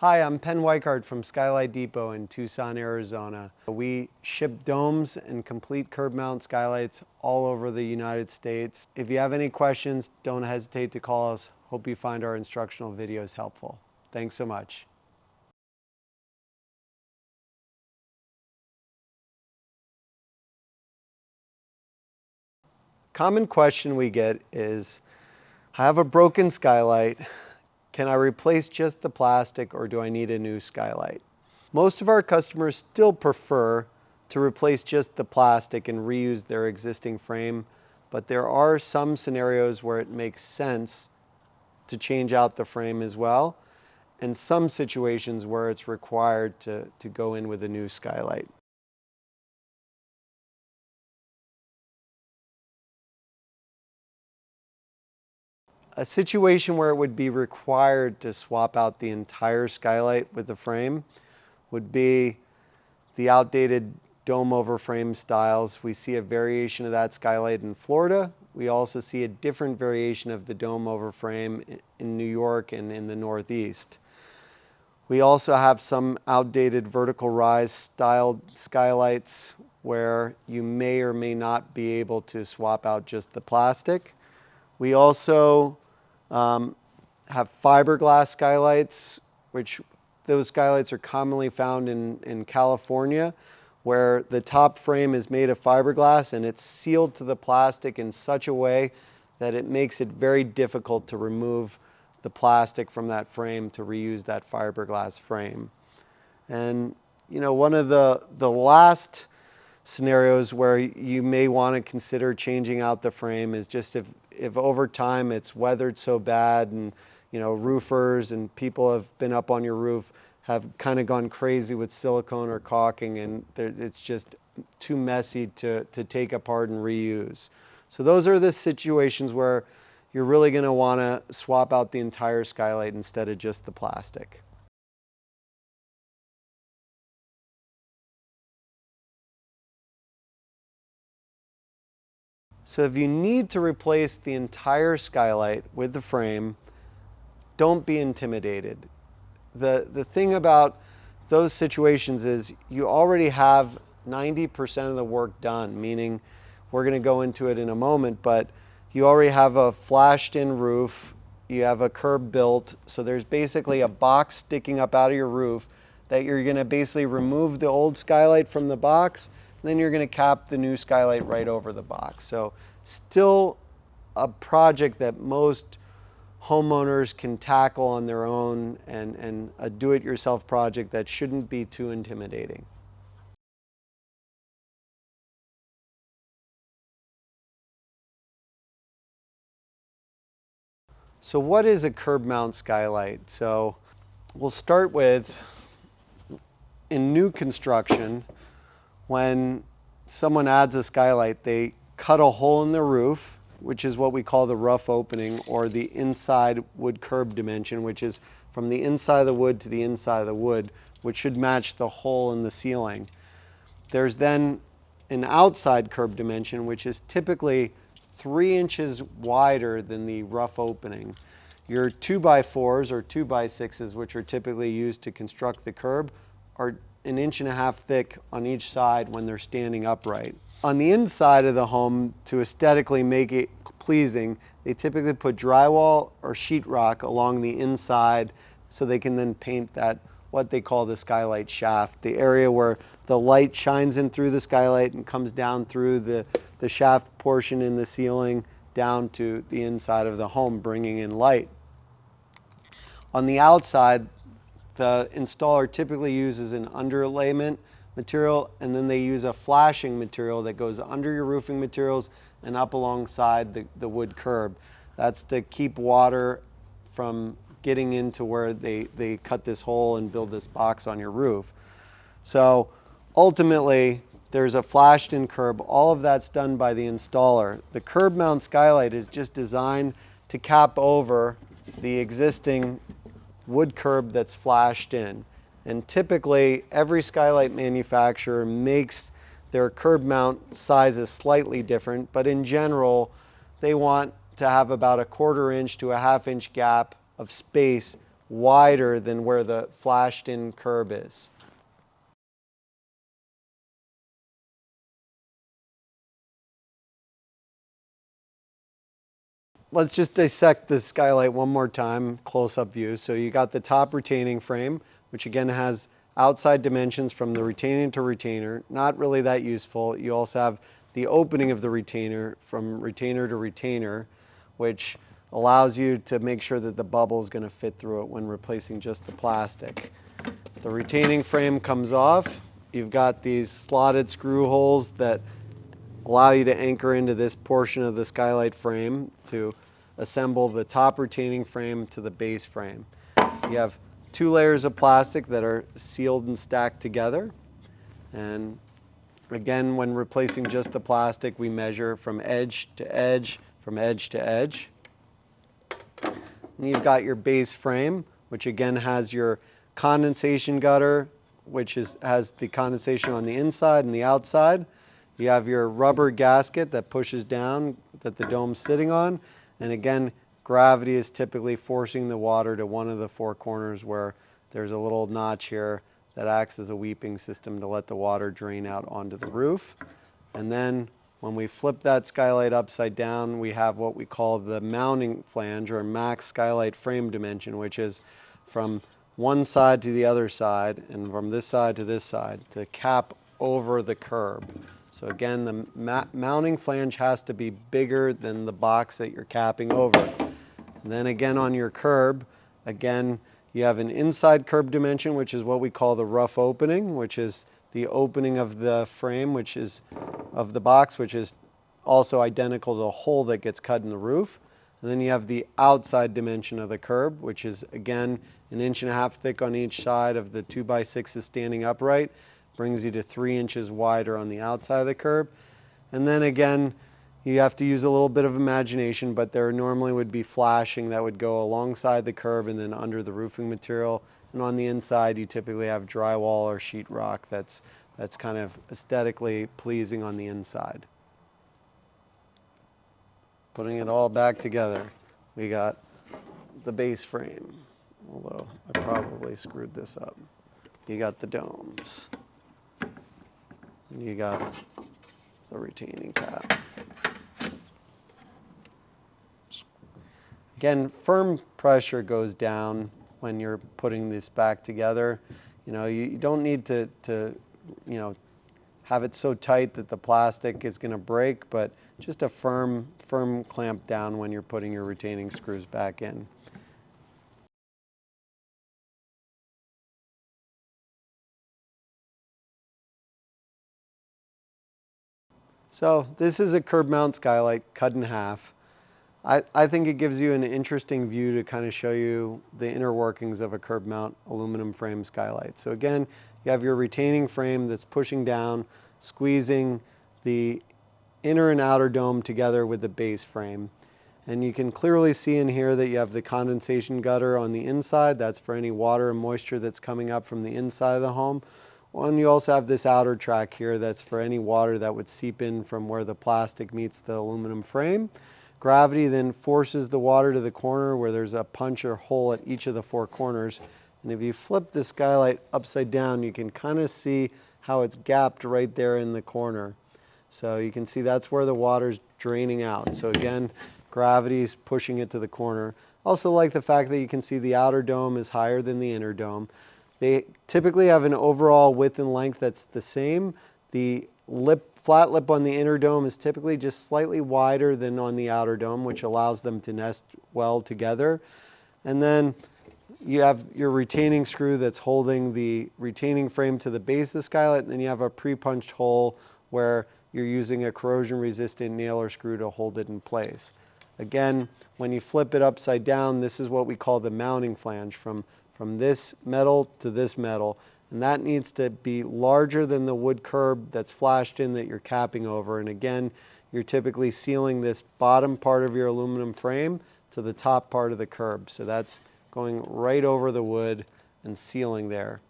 Hi, I'm Penn Weichart from Skylight Depot in Tucson, Arizona. We ship domes and complete curb mount skylights all over the United States. If you have any questions, don't hesitate to call us. Hope you find our instructional videos helpful. Thanks so much. Common question we get is, I have a broken skylight. Can I replace just the plastic or do I need a new skylight? Most of our customers still prefer to replace just the plastic and reuse their existing frame, but there are some scenarios where it makes sense to change out the frame as well, and some situations where it's required to go in with a new skylight. A situation where it would be required to swap out the entire skylight with the frame would be the outdated dome over frame styles. We see a variation of that skylight in Florida. We also see a different variation of the dome over frame in New York and in the Northeast. We also have some outdated vertical rise styled skylights where you may or may not be able to swap out just the plastic. We also have fiberglass skylights, which those skylights are commonly found in California, where the top frame is made of fiberglass and it's sealed to the plastic in such a way that it makes it very difficult to remove the plastic from that frame to reuse that fiberglass frame. And one of the last scenarios where you may want to consider changing out the frame is just if over time it's weathered so bad and roofers and people have been up on your roof have kind of gone crazy with silicone or caulking, and it's just too messy to take apart and reuse. So those are the situations where you're really going to want to swap out the entire skylight instead of just the plastic. So if you need to replace the entire skylight with the frame, don't be intimidated. The thing about those situations is you already have 90% of the work done, meaning we're going to go into it in a moment, but you already have a flashed in roof, you have a curb built, so there's basically a box sticking up out of your roof that you're going to basically remove the old skylight from the box, and then you're going to cap the new skylight right over the box. So still a project that most homeowners can tackle on their own, and a do-it-yourself project that shouldn't be too intimidating. So what is a curb mount skylight? So we'll start with, in new construction, when someone adds a skylight, they cut a hole in the roof, which is what we call the rough opening, or the inside wood curb dimension, which is from the inside of the wood to the inside of the wood, which should match the hole in the ceiling. There's then an outside curb dimension, which is typically 3 inches wider than the rough opening. Your 2x4s or 2x6s, which are typically used to construct the curb, are 1.5 inches thick on each side when they're standing upright. On the inside of the home, to aesthetically make it pleasing, they typically put drywall or sheetrock along the inside so they can then paint that, what they call the skylight shaft, the area where the light shines in through the skylight and comes down through the shaft portion in the ceiling down to the inside of the home, bringing in light. On the outside, the installer typically uses an underlayment material, and then they use a flashing material that goes under your roofing materials and up alongside the wood curb. That's to keep water from getting into where they cut this hole and build this box on your roof. So ultimately, there's a flashed in curb. All of that's done by the installer. The curb mount skylight is just designed to cap over the existing wood curb that's flashed in. And typically, every skylight manufacturer makes their curb mount sizes slightly different, but in general, they want to have about a 1/4 inch to a 1/2 inch gap of space wider than where the flashed in curb is. Let's just dissect this skylight one more time, close-up view. So you got the top retaining frame, which again has outside dimensions from the retaining to retainer, not really that useful. You also have the opening of the retainer from retainer to retainer, which allows you to make sure that the bubble is going to fit through it when replacing just the plastic. The retaining frame comes off. You've got these slotted screw holes that allow you to anchor into this portion of the skylight frame to assemble the top retaining frame to the base frame. You have 2 layers of plastic that are sealed and stacked together. And again, when replacing just the plastic, we measure from edge to edge, from edge to edge. And you've got your base frame, which again has your condensation gutter, which has the condensation on the inside and the outside. You have your rubber gasket that pushes down that the dome's sitting on. And again, gravity is typically forcing the water to one of the 4 corners where there's a little notch here that acts as a weeping system to let the water drain out onto the roof. And then when we flip that skylight upside down, we have what we call the mounting flange or max skylight frame dimension, which is from one side to the other side and from this side to this side to cap over the curb. So again, the mounting flange has to be bigger than the box that you're capping over. And then again on your curb, again, you have an inside curb dimension, which is what we call the rough opening, which is the opening of the frame, which is of the box, which is also identical to the hole that gets cut in the roof. And then you have the outside dimension of the curb, which is again 1.5 inches thick on each side of the 2x6s standing upright. Brings you to 3 inches wider on the outside of the curb. And then again, you have to use a little bit of imagination, but there normally would be flashing that would go alongside the curb and then under the roofing material. And on the inside, you typically have drywall or sheetrock that's kind of aesthetically pleasing on the inside. Putting it all back together, we got the base frame, although I probably screwed this up. You got the domes. You got the retaining cap. Again, firm pressure goes down when you're putting this back together. You don't need to have it so tight that the plastic is going to break, but just a firm clamp down when you're putting your retaining screws back in. So this is a curb mount skylight cut in half. I think it gives you an interesting view to kind of show you the inner workings of a curb mount aluminum frame skylight. So again, you have your retaining frame that's pushing down, squeezing the inner and outer dome together with the base frame. And you can clearly see in here that you have the condensation gutter on the inside. That's for any water and moisture that's coming up from the inside of the home. And you also have this outer track here that's for any water that would seep in from where the plastic meets the aluminum frame. Gravity then forces the water to the corner where there's a punch or hole at each of the 4 corners. And if you flip the skylight upside down, you can kind of see how it's gapped right there in the corner. So you can see that's where the water's draining out. So again, gravity is pushing it to the corner. Also like the fact that you can see the outer dome is higher than the inner dome. They typically have an overall width and length that's the same. The flat lip on the inner dome is typically just slightly wider than on the outer dome, which allows them to nest well together. And then you have your retaining screw that's holding the retaining frame to the base of the skylight, and then you have a pre-punched hole where you're using a corrosion-resistant nail or screw to hold it in place. Again, when you flip it upside down, this is what we call the mounting flange from this metal to this metal. And that needs to be larger than the wood curb that's flashed in that you're capping over. And again, you're typically sealing this bottom part of your aluminum frame to the top part of the curb. So that's going right over the wood and sealing there.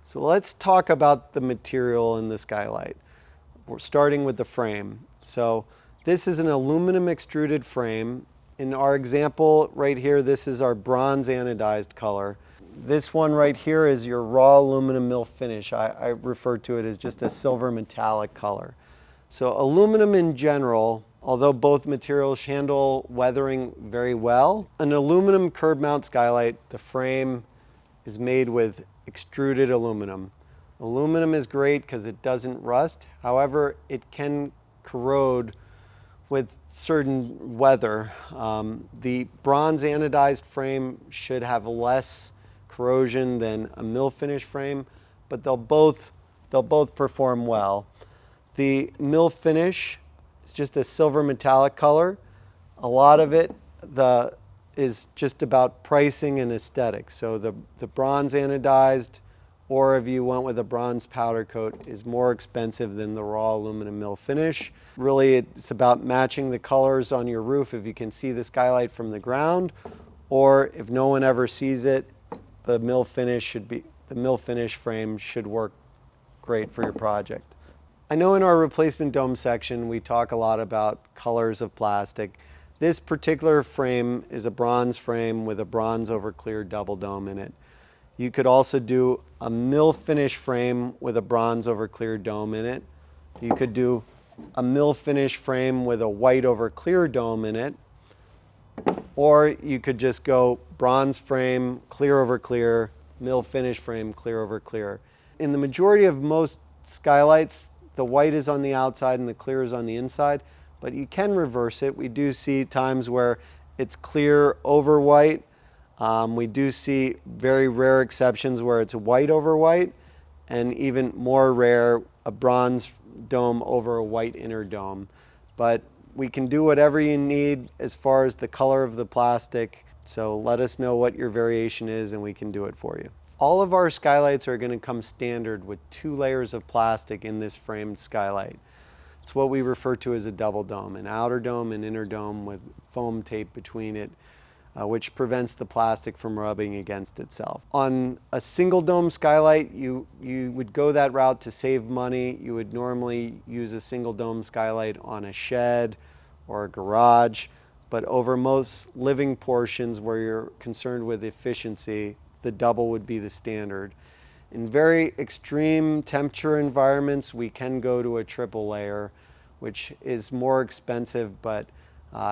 So let's talk about the material in the skylight. We're starting with the frame. So this is an aluminum extruded frame. In our example right here, this is our bronze anodized color. This one right here is your raw aluminum mill finish. I refer to it as just a silver metallic color. So aluminum in general, although both materials handle weathering very well, an aluminum curb mount skylight, the frame is made with extruded aluminum. Aluminum is great because it doesn't rust. However, it can corrode with certain weather. The bronze anodized frame should have less corrosion than a mill finish frame, but they'll both perform well. The mill finish is just a silver metallic color. A lot of it is just about pricing and aesthetics. So the bronze anodized, or if you went with a bronze powder coat, is more expensive than the raw aluminum mill finish. Really, it's about matching the colors on your roof if you can see the skylight from the ground, or if no one ever sees it, the mill finish frame should work great for your project. I know in our replacement dome section we talk a lot about colors of plastic. This particular frame is a bronze frame with a bronze over clear double dome in it. You could also do a mill finish frame with a bronze over clear dome in it. You could do a mill finish frame with a white over clear dome in it. Or you could just go bronze frame, clear over clear, mill finish frame, clear over clear. In the majority of most skylights, the white is on the outside and the clear is on the inside, but you can reverse it. We do see times where it's clear over white. We do see very rare exceptions where it's white over white, and even more rare, a bronze dome over a white inner dome. But we can do whatever you need as far as the color of the plastic, so let us know what your variation is and we can do it for you. All of our skylights are going to come standard with 2 layers of plastic in this framed skylight. It's what we refer to as a double dome, an outer dome and inner dome with foam tape between it, which prevents the plastic from rubbing against itself. On a single dome skylight, you would go that route to save money. You would normally use a single dome skylight on a shed or a garage, but over most living portions where you're concerned with efficiency, the double would be the standard. In very extreme temperature environments, we can go to a triple layer, which is more expensive, but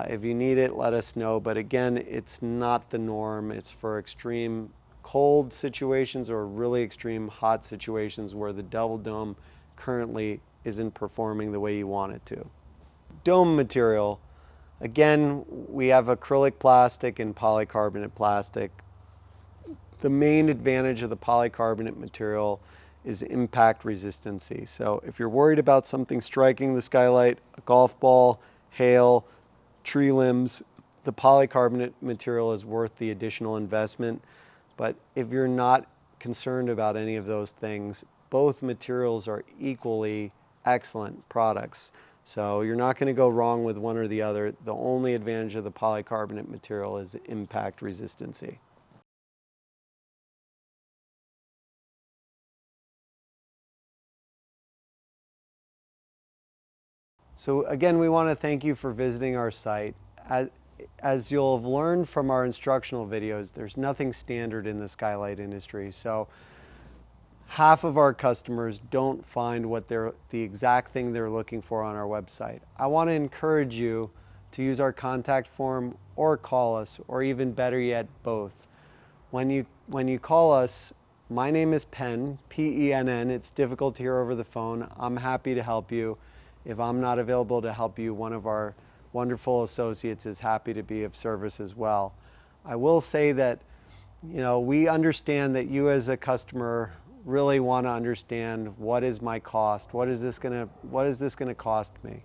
if you need it, let us know. But again, it's not the norm. It's for extreme cold situations or really extreme hot situations where the double dome currently isn't performing the way you want it to. Dome material. Again, we have acrylic plastic and polycarbonate plastic. The main advantage of the polycarbonate material is impact resistancy. So if you're worried about something striking the skylight, a golf ball, hail, tree limbs, the polycarbonate material is worth the additional investment. But if you're not concerned about any of those things, both materials are equally excellent products. So you're not going to go wrong with one or the other. The only advantage of the polycarbonate material is impact resistancy. So again, we want to thank you for visiting our site. As you'll have learned from our instructional videos, there's nothing standard in the skylight industry. So half of our customers don't find the exact thing they're looking for on our website. I want to encourage you to use our contact form or call us, or even better yet, both. When you call us, my name is Penn, P-E-N-N. It's difficult to hear over the phone. I'm happy to help you. If I'm not available to help you, one of our wonderful associates is happy to be of service as well. I will say that, we understand that you as a customer really want to understand, what is my cost? What is this going to cost me?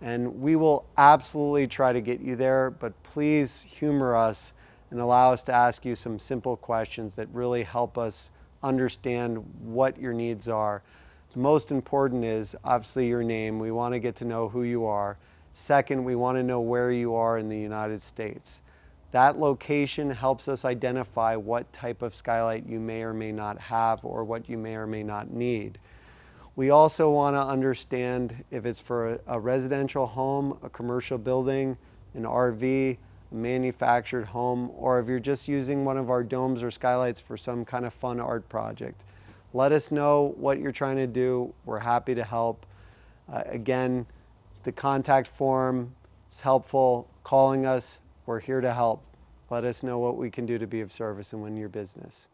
And we will absolutely try to get you there, but please humor us and allow us to ask you some simple questions that really help us understand what your needs are. The most important is obviously your name. We want to get to know who you are. Second, we want to know where you are in the United States. That location helps us identify what type of skylight you may or may not have or what you may or may not need. We also want to understand if it's for a residential home, a commercial building, an RV, a manufactured home, or if you're just using one of our domes or skylights for some kind of fun art project. Let us know what you're trying to do. We're happy to help. Again, the contact form is helpful. Calling us, we're here to help. Let us know what we can do to be of service and win your business.